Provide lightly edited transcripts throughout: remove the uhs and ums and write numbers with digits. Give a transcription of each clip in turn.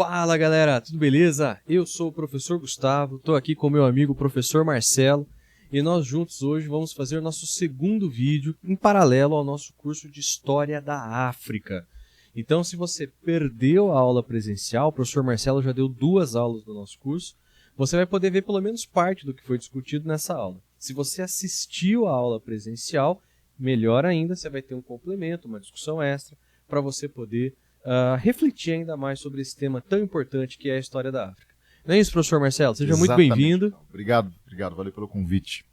Fala galera, tudo beleza? Eu sou o professor Gustavo, estou aqui com meu amigo professor Marcelo e nós juntos hoje vamos fazer o nosso segundo vídeo em paralelo ao nosso curso de História da África. Então, se você perdeu a aula presencial, o professor Marcelo já deu 2 aulas do nosso curso, você vai poder ver pelo menos parte do que foi discutido nessa aula. Se você assistiu a aula presencial, melhor ainda, você vai ter um complemento, uma discussão extra, para você poder refletir ainda mais sobre esse tema tão importante que é a história da África. Não é isso, professor Marcelo? Seja muito bem-vindo. Obrigado, valeu pelo convite.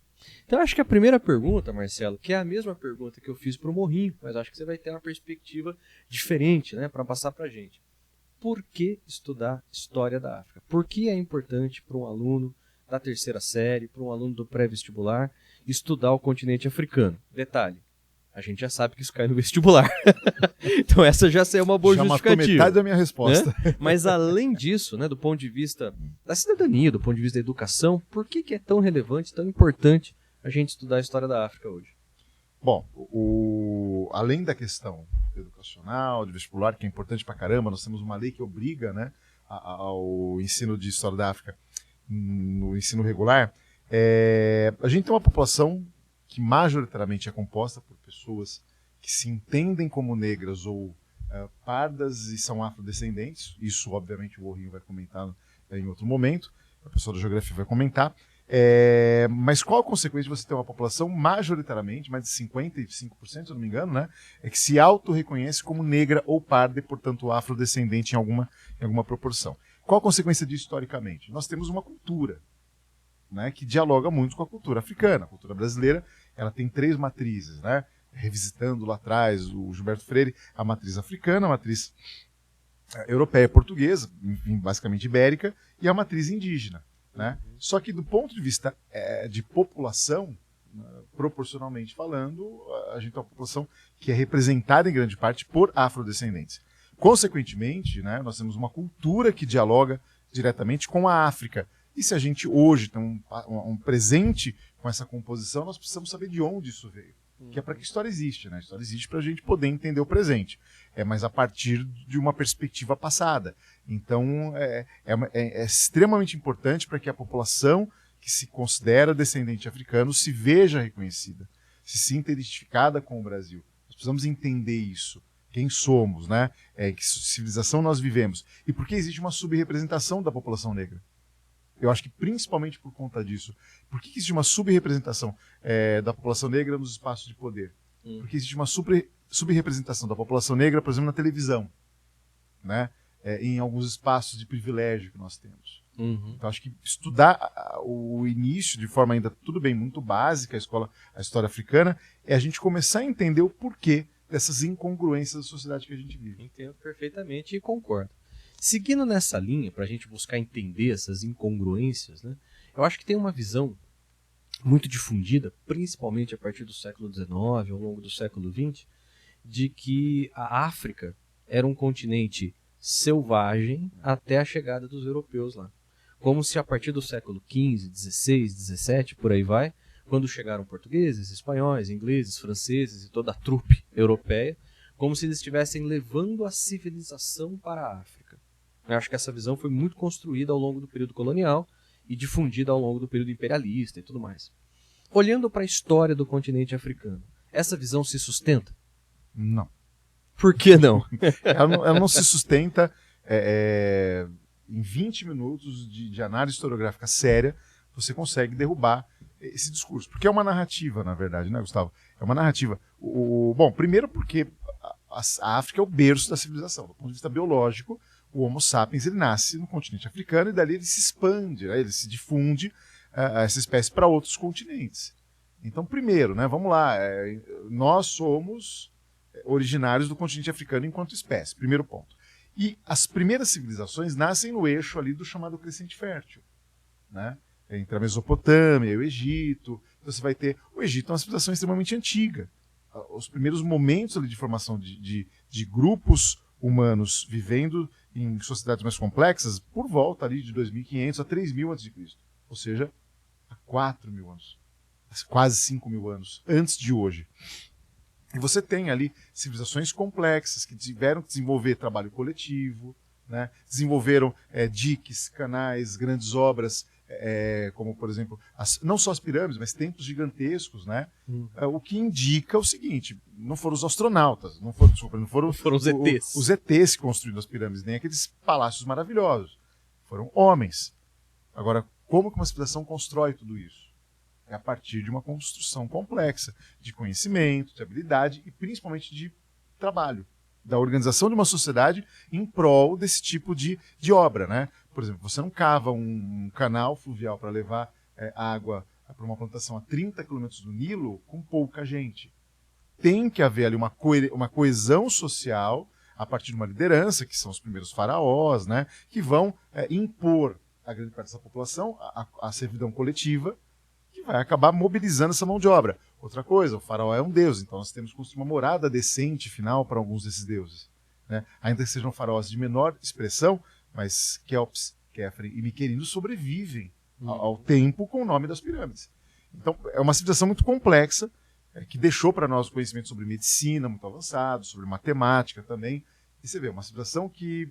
Então, acho que a primeira pergunta, Marcelo, que é a mesma pergunta que eu fiz para o Morrinho, mas acho que você vai ter uma perspectiva diferente, né, para passar para a gente. Por que estudar história da África? Por que é importante para um aluno da terceira série, para um aluno do pré-vestibular, estudar o continente africano? Detalhe, a gente já sabe que isso cai no vestibular. Então essa já é uma boa justificativa. Já matou metade da minha resposta. Né? Mas além disso, né, do ponto de vista da cidadania, do ponto de vista da educação, por que é tão relevante, tão importante a gente estudar a história da África hoje? Bom, além da questão educacional, de vestibular, que é importante pra caramba, nós temos uma lei que obriga, né, ao ensino de história da África no ensino regular. A gente tem uma população que majoritariamente é composta por pessoas que se entendem como negras ou pardas e são afrodescendentes. Isso, obviamente, o Morrinho vai comentar em outro momento, a pessoa da geografia vai comentar. Mas qual a consequência de você ter uma população majoritariamente, mais de 55%, se eu não me engano, né, é que se auto-reconhece como negra ou parda e, portanto, afrodescendente em alguma proporção. Qual a consequência disso historicamente? Nós temos uma cultura, né, que dialoga muito com a cultura africana. A cultura brasileira, ela tem 3 matrizes, né? Revisitando lá atrás o Gilberto Freire, a matriz africana, a matriz europeia portuguesa, enfim, basicamente ibérica, e a matriz indígena, né? Só que do ponto de vista de população, proporcionalmente falando, a gente tem uma população que é representada em grande parte por afrodescendentes. Consequentemente, né, nós temos uma cultura que dialoga diretamente com a África. E se a gente hoje tem um presente com essa composição, nós precisamos saber de onde isso veio. Que é para que a história existe, né? A história existe para a gente poder entender o presente. Mas a partir de uma perspectiva passada. Então, é extremamente importante para que a população que se considera descendente africano se veja reconhecida, se sinta identificada com o Brasil. Nós precisamos entender isso. Quem somos, né? Que civilização nós vivemos. E por que existe uma subrepresentação da população negra? Eu acho que principalmente por conta disso. Por que existe uma subrepresentação da população negra nos espaços de poder? Porque existe uma subrepresentação da população negra, por exemplo, na televisão, né? Em alguns espaços de privilégio que nós temos. Então, acho que estudar o início de forma ainda, tudo bem, muito básica, a história africana, é a gente começar a entender o porquê dessas incongruências da sociedade que a gente vive. Entendo perfeitamente e concordo. Seguindo nessa linha, para a gente buscar entender essas incongruências, né, eu acho que tem uma visão muito difundida, principalmente a partir do século XIX, ao longo do século XX, de que a África era um continente selvagem até a chegada dos europeus lá. Como se a partir do século XV, XVI, XVII, por aí vai, quando chegaram portugueses, espanhóis, ingleses, franceses e toda a trupe europeia, como se eles estivessem levando a civilização para a África. Eu acho que essa visão foi muito construída ao longo do período colonial e difundida ao longo do período imperialista e tudo mais. Olhando para a história do continente africano, essa visão se sustenta? Não. Por que não? Ela não se sustenta em 20 minutos de análise historiográfica séria, você consegue derrubar esse discurso. Porque é uma narrativa, na verdade, né, Gustavo? É uma narrativa. Bom, primeiro porque a África é o berço da civilização. Do ponto de vista biológico, o Homo sapiens ele nasce no continente africano e dali ele se expande, né? Ele se difunde essa espécie para outros continentes. Então, primeiro, né, vamos lá, nós somos originários do continente africano enquanto espécie, primeiro ponto. E as primeiras civilizações nascem no eixo ali do chamado crescente fértil, né? Entre a Mesopotâmia e o Egito. Então, você vai ter... O Egito é uma civilização extremamente antiga. Os primeiros momentos ali de formação de grupos humanos vivendo em sociedades mais complexas, por volta ali de 2.500 a 3.000 a.C. Ou seja, há 4.000 anos. Quase 5.000 anos antes de hoje. E você tem ali civilizações complexas que tiveram que desenvolver trabalho coletivo, né? Desenvolveram diques, canais, grandes obras, como, por exemplo, não só as pirâmides, mas templos gigantescos, né? O que indica o seguinte: não foram os astronautas, não foram os ETs. Os ETs que construíram as pirâmides, nem aqueles palácios maravilhosos. Foram homens. Agora, como que uma civilização constrói tudo isso? É a partir de uma construção complexa de conhecimento, de habilidade e principalmente de trabalho, da organização de uma sociedade em prol desse tipo de obra, né? Por exemplo, você não cava um canal fluvial para levar água para uma plantação a 30 quilômetros do Nilo com pouca gente. Tem que haver ali uma coesão social a partir de uma liderança, que são os primeiros faraós, né? Que vão impor a grande parte dessa população a servidão coletiva, que vai acabar mobilizando essa mão de obra. Outra coisa, o faraó é um deus, então nós temos que construir uma morada decente final para alguns desses deuses, né? Ainda que sejam faraós de menor expressão, mas Quéops, Quéfren e Miquerinos sobrevivem ao tempo com o nome das pirâmides. Então é uma civilização muito complexa, que deixou para nós conhecimento sobre medicina muito avançado, sobre matemática também. E você vê, uma civilização que,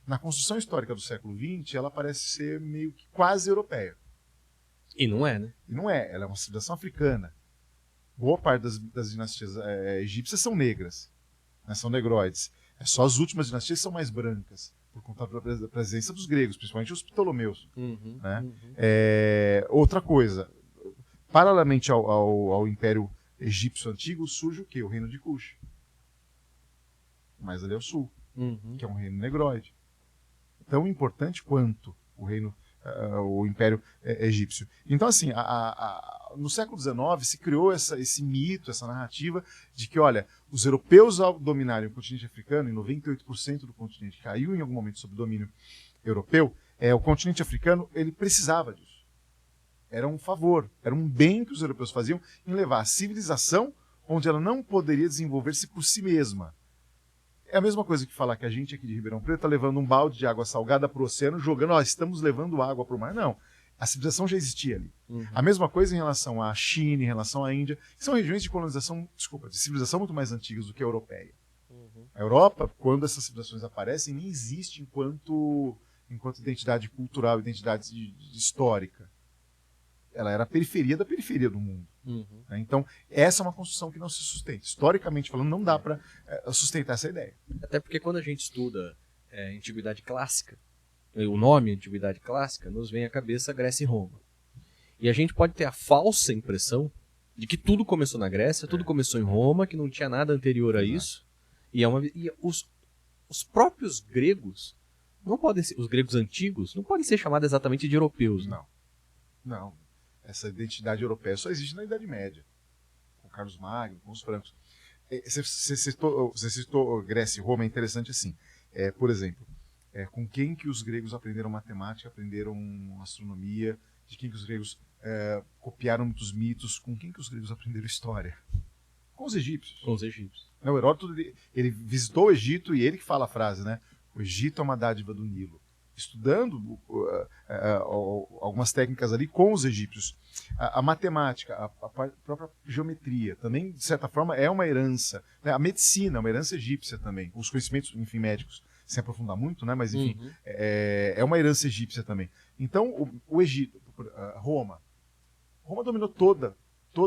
na construção histórica do século XX, ela parece ser meio que quase europeia. E não é, né? E não é, ela é uma civilização africana. Boa parte das dinastias egípcias são negras, né, são negroides. Só as últimas dinastias são mais brancas, por conta da presença dos gregos, principalmente os Ptolomeus. Né? Outra coisa, paralelamente ao Império Egípcio Antigo, surge o quê? O Reino de Kush. Mais ali ao sul, que é um reino negroide. Tão importante quanto o Império Egípcio. Então, assim, no século XIX se criou esse mito, essa narrativa de que, olha, os europeus, ao dominarem o continente africano, e 98% do continente caiu em algum momento sob domínio europeu, o continente africano ele precisava disso. Era um favor, era um bem que os europeus faziam em levar a civilização onde ela não poderia desenvolver-se por si mesma. É a mesma coisa que falar que a gente aqui de Ribeirão Preto está levando um balde de água salgada para o oceano, jogando, estamos levando água para o mar. Não, a civilização já existia ali. A mesma coisa em relação à China, em relação à Índia, que são regiões de colonização, de civilização muito mais antigas do que a europeia. A Europa, quando essas civilizações aparecem, nem existe enquanto identidade cultural, identidade histórica. Ela era a periferia da periferia do mundo. Né? Então, essa é uma construção que não se sustenta. Historicamente falando, não dá para sustentar essa ideia. Até porque quando a gente estuda Antiguidade Clássica, o nome Antiguidade Clássica, nos vem à cabeça Grécia e Roma. E a gente pode ter a falsa impressão de que tudo começou na Grécia, tudo começou em Roma, que não tinha nada anterior a isso. E os próprios gregos, não podem ser, os gregos antigos, não podem ser chamados exatamente de europeus. Né? Não. Essa identidade europeia só existe na Idade Média, com Carlos Magno, com os francos. Você citou Grécia e Roma, é interessante assim. Por exemplo, com quem que os gregos aprenderam matemática, aprenderam astronomia, de quem que os gregos copiaram muitos mitos, com quem que os gregos aprenderam história? Com os egípcios. Com os egípcios. O Heródoto ele visitou o Egito e ele que fala a frase, né? O Egito é uma dádiva do Nilo. Estudando algumas técnicas ali com os egípcios. A matemática, a própria geometria, também, de certa forma, é uma herança. Né? A medicina é uma herança egípcia também. Os conhecimentos, enfim, médicos, sem aprofundar muito, né? Mas, enfim, é uma herança egípcia também. Então, o Egito, Roma dominou toda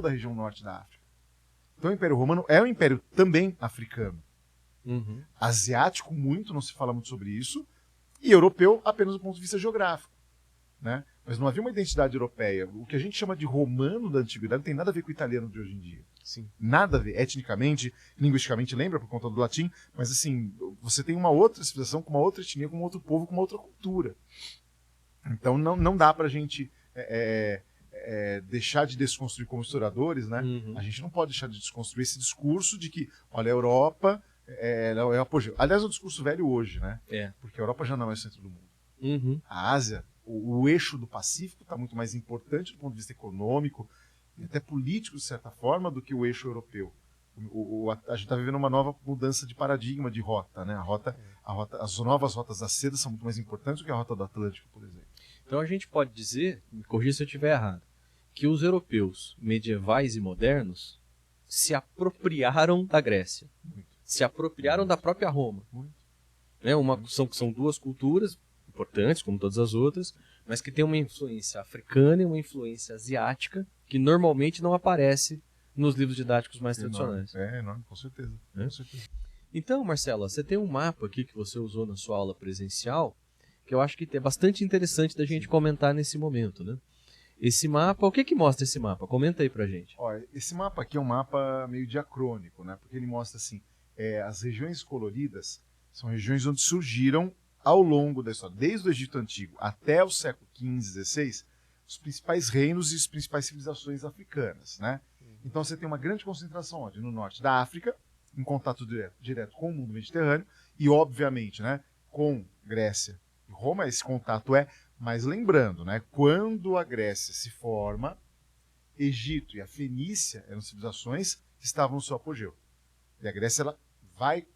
a região norte da África. Então, o Império Romano é um império também africano. Asiático, não se fala muito sobre isso, e europeu apenas do ponto de vista geográfico. Né? Mas não havia uma identidade europeia. O que a gente chama de romano da antiguidade não tem nada a ver com o italiano de hoje em dia. Sim. Nada a ver. Etnicamente, linguisticamente, lembra por conta do latim, mas assim, você tem uma outra civilização com uma outra etnia, com um outro povo, com uma outra cultura. Então não dá pra gente deixar de desconstruir como historiadores, né? A gente não pode deixar de desconstruir esse discurso de que, olha, a Europa é apogeu. Aliás, é um discurso velho hoje, né? Porque a Europa já não é o centro do mundo. A Ásia, o eixo do Pacífico está muito mais importante do ponto de vista econômico e até político, de certa forma, do que o eixo europeu. A gente está vivendo uma nova mudança de paradigma de rota, né? As novas rotas da seda são muito mais importantes do que a rota do Atlântico, por exemplo. Então a gente pode dizer, me corrija se eu estiver errado, que os europeus medievais e modernos se apropriaram da Grécia. Se apropriaram da própria Roma. né? São duas culturas importantes, como todas as outras, mas que tem uma influência africana e uma influência asiática, que normalmente não aparece nos livros didáticos mais tradicionais. Enorme, com certeza. É? Com certeza. Então, Marcelo, você tem um mapa aqui que você usou na sua aula presencial, que eu acho que é bastante interessante da gente comentar nesse momento, né? Esse mapa, o que mostra esse mapa? Comenta aí pra gente. Olha, esse mapa aqui é um mapa meio diacrônico, né? Porque ele mostra assim, as regiões coloridas são regiões onde surgiram ao longo da história, desde o Egito Antigo até o século XV, XVI, os principais reinos e as principais civilizações africanas, né? Então você tem uma grande concentração onde? No norte da África, em contato direto com o mundo mediterrâneo e, obviamente, né, com Grécia e Roma, esse contato mas lembrando, né, quando a Grécia se forma, Egito e a Fenícia eram civilizações que estavam no seu apogeu. E a Grécia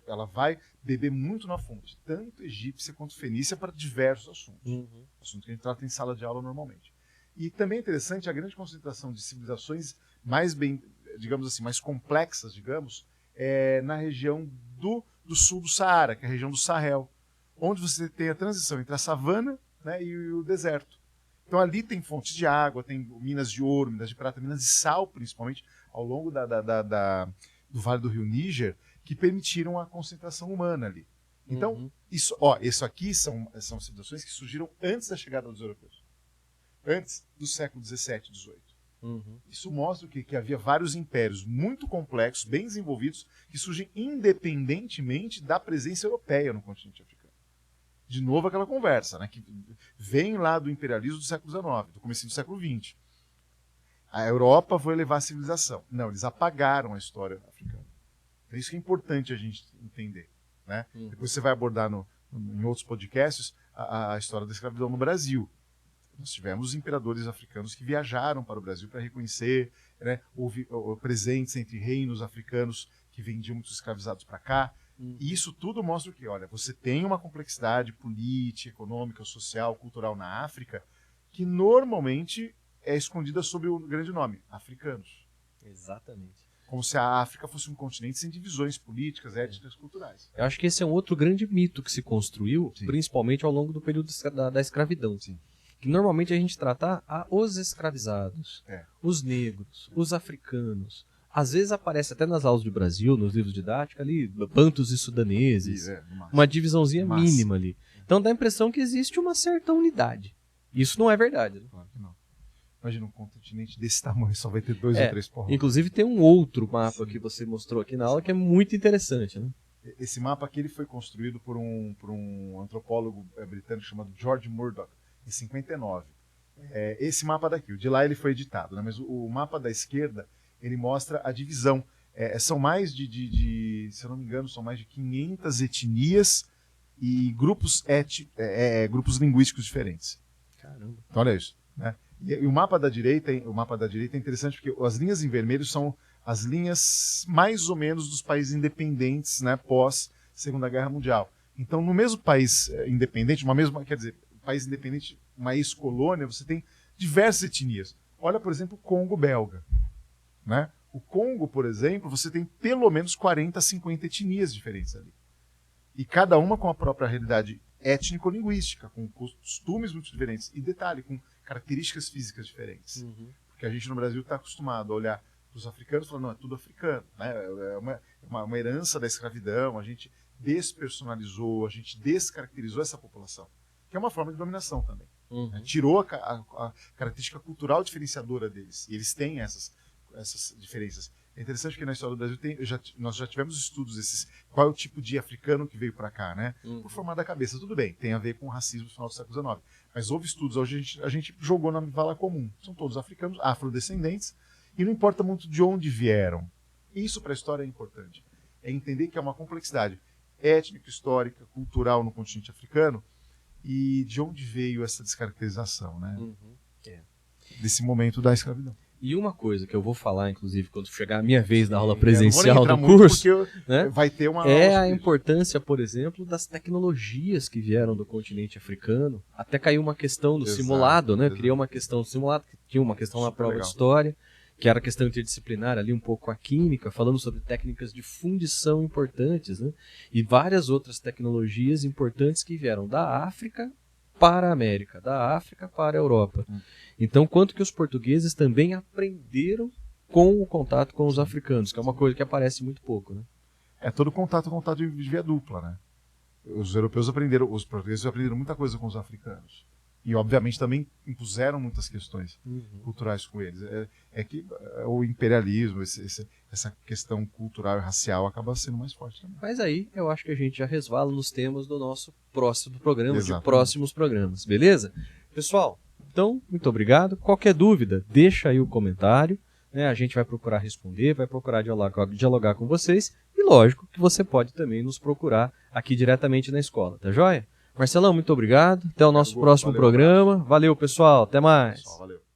ela vai beber muito na fonte, tanto egípcia quanto fenícia, para diversos assuntos. Assuntos que a gente trata em sala de aula normalmente. E também é interessante a grande concentração de civilizações mais bem, digamos assim, mais complexas, digamos, na região do sul do Saara, que é a região do Sahel, onde você tem a transição entre a savana, né, e o deserto. Então ali tem fontes de água, tem minas de ouro, minas de prata, minas de sal, principalmente, ao longo do Vale do Rio Níger, que permitiram a concentração humana ali. Então, isso aqui são civilizações que surgiram antes da chegada dos europeus. Antes do século XVII, XVIII. Isso mostra que havia vários impérios muito complexos, bem desenvolvidos, que surgem independentemente da presença europeia no continente africano. De novo aquela conversa, né, que vem lá do imperialismo do século XIX, do começo do século XX. A Europa foi levar a civilização. Não, eles apagaram a história africana. É isso que é importante a gente entender, né? Depois você vai abordar em outros podcasts a história da escravidão no Brasil. Nós tivemos imperadores africanos que viajaram para o Brasil para reconhecer, né? Houve presentes entre reinos africanos que vendiam muitos escravizados para cá. E isso tudo mostra o quê? Olha, você tem uma complexidade política, econômica, social, cultural na África que normalmente é escondida sob o grande nome, africanos. Exatamente. Como se a África fosse um continente sem divisões políticas, étnicas, culturais. Eu acho que esse é um outro grande mito que se construiu, Sim. principalmente ao longo do período da escravidão. Sim. Que normalmente a gente trata os escravizados, os negros, os africanos. Às vezes aparece até nas aulas do Brasil, nos livros didáticos, ali, bantus e sudaneses, uma divisãozinha mínima ali. Então dá a impressão que existe uma certa unidade. Isso não é verdade. Né? Claro que não. Imagina um continente desse tamanho, só vai ter 2 ou 3 povos. Inclusive tem um outro mapa que você mostrou aqui na aula que é muito interessante. Né? Esse mapa aqui ele foi construído por um antropólogo britânico chamado George Murdoch, em 59. Esse mapa daqui, o de lá ele foi editado, né? Mas o mapa da esquerda ele mostra a divisão. São mais se eu não me engano, são mais de 500 etnias e grupos linguísticos diferentes. Caramba. Então olha isso, né? E o mapa da direita é interessante porque as linhas em vermelho são as linhas mais ou menos dos países independentes, né, pós Segunda Guerra Mundial. Então, no mesmo país independente, país independente, uma ex-colônia, você tem diversas etnias. Olha, por exemplo, o Congo belga, né? O Congo, por exemplo, você tem pelo menos 40, 50 etnias diferentes ali. E cada uma com a própria realidade étnico-linguística, com costumes muito diferentes. E detalhe, com características físicas diferentes. Porque a gente no Brasil está acostumado a olhar para os africanos e falar, não, é tudo africano. Né? É uma herança da escravidão, a gente despersonalizou, a gente descaracterizou essa população. Que é uma forma de dominação também. Tirou a característica cultural diferenciadora deles. E eles têm essas diferenças. É interessante que na história do Brasil nós já tivemos estudos qual é o tipo de africano que veio para cá, né? Por formar da cabeça, tudo bem, tem a ver com o racismo do final do século XIX. Mas houve estudos, hoje a gente jogou na vala comum. São todos africanos, afrodescendentes, e não importa muito de onde vieram. Isso para a história é importante. É entender que é uma complexidade étnica, histórica, cultural no continente africano e de onde veio essa descaracterização, né? Desse momento da escravidão. E uma coisa que eu vou falar, inclusive, quando chegar a minha vez na aula presencial do curso, né, vai ter uma a importância, por exemplo, das tecnologias que vieram do continente africano. Até caiu uma questão do simulado, né? Criou uma questão do simulado, que tinha uma questão na prova de história, que era a questão interdisciplinar ali um pouco com a química, falando sobre técnicas de fundição importantes, né? E várias outras tecnologias importantes que vieram da África para a América, da África para a Europa. Então, quanto que os portugueses também aprenderam com o contato com os africanos, que é uma coisa que aparece muito pouco, né? É todo contato de via dupla, né? Os europeus aprenderam, os portugueses aprenderam muita coisa com os africanos. E, obviamente, também impuseram muitas questões culturais com eles. É que o imperialismo, essa questão cultural e racial acaba sendo mais forte também. Mas aí, eu acho que a gente já resvala nos temas do nosso próximo programa, Exatamente. de próximos programas, beleza? Pessoal, então, muito obrigado. Qualquer dúvida, deixa aí o comentário, né? A gente vai procurar responder, vai procurar dialogar com vocês. E, lógico, que você pode também nos procurar aqui diretamente na escola, tá joia? Marcelão, muito obrigado. Até o nosso próximo programa. Valeu, pessoal. Até mais. Pessoal, valeu.